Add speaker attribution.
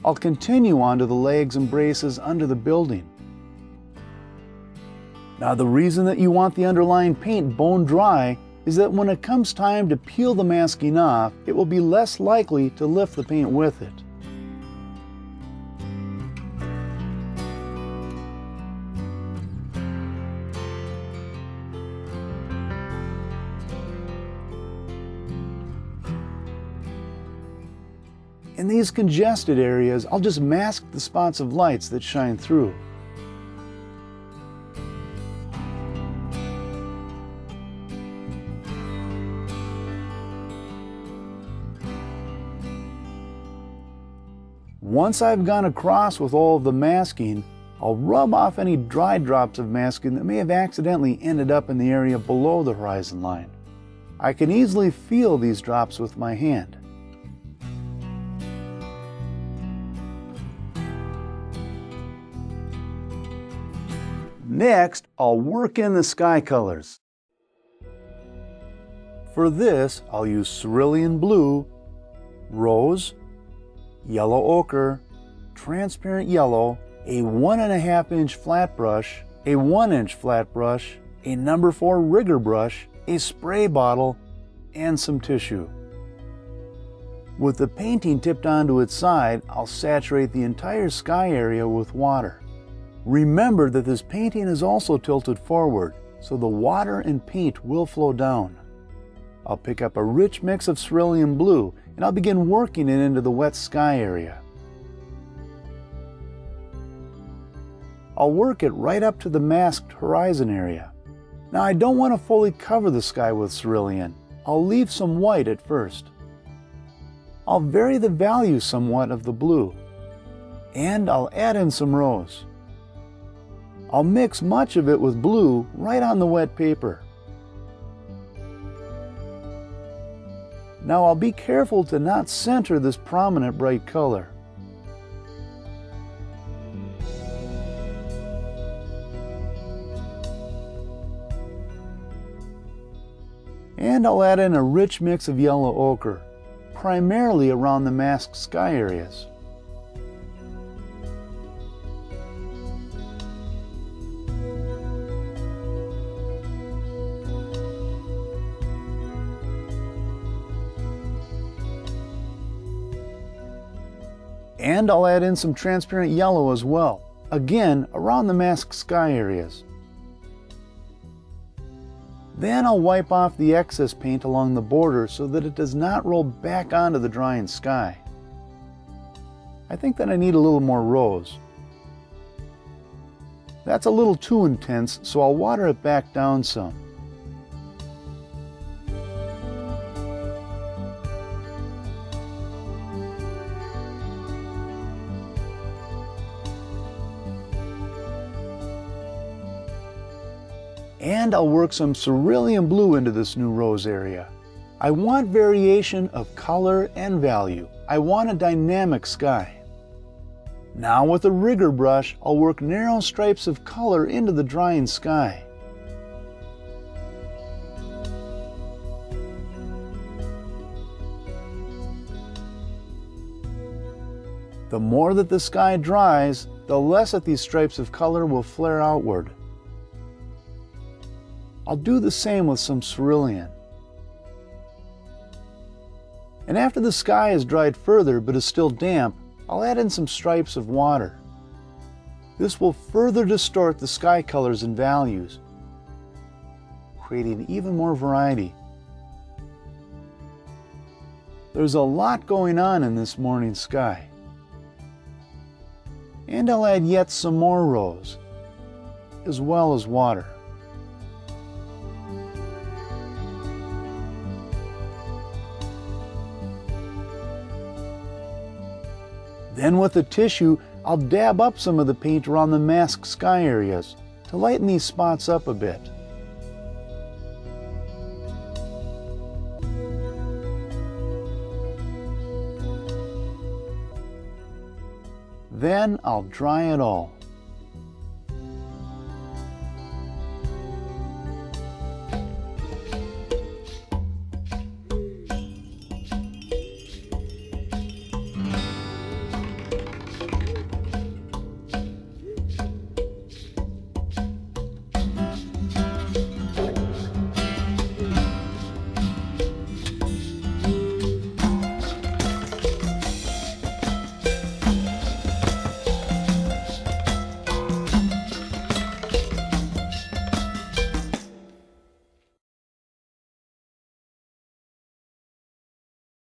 Speaker 1: I'll continue on to the legs and braces under the building. Now, the reason that you want the underlying paint bone dry is that when it comes time to peel the masking off, it will be less likely to lift the paint with it. In these congested areas, I'll just mask the spots of lights that shine through. Once I've gone across with all of the masking, I'll rub off any dry drops of masking that may have accidentally ended up in the area below the horizon line. I can easily feel these drops with my hand. Next, I'll work in the sky colors. For this, I'll use cerulean blue, rose, yellow ochre, transparent yellow, a 1.5 inch flat brush, a 1 inch flat brush, a number 4 rigger brush, a spray bottle, and some tissue. With the painting tipped onto its side, I'll saturate the entire sky area with water. Remember that this painting is also tilted forward, so the water and paint will flow down. I'll pick up a rich mix of cerulean blue and I'll begin working it into the wet sky area. I'll work it right up to the masked horizon area. Now, I don't want to fully cover the sky with cerulean. I'll leave some white at first. I'll vary the value somewhat of the blue, and I'll add in some rose. I'll mix much of it with blue right on the wet paper. Now, I'll be careful to not center this prominent bright color. And I'll add in a rich mix of yellow ochre, primarily around the masked sky areas. And I'll add in some transparent yellow as well, again around the masked sky areas. Then I'll wipe off the excess paint along the border so that it does not roll back onto the drying sky. I think that I need a little more rose. That's a little too intense, so I'll water it back down some. And I'll work some cerulean blue into this new rose area. I want variation of color and value. I want a dynamic sky. Now with a rigger brush, I'll work narrow stripes of color into the drying sky. The more that the sky dries, the less that these stripes of color will flare outward. I'll do the same with some cerulean. And after the sky has dried further but is still damp, I'll add in some stripes of water. This will further distort the sky colors and values, creating even more variety. There's a lot going on in this morning sky. And I'll add yet some more rose, as well as water. Then with the tissue, I'll dab up some of the paint around the masked sky areas to lighten these spots up a bit. Then I'll dry it all.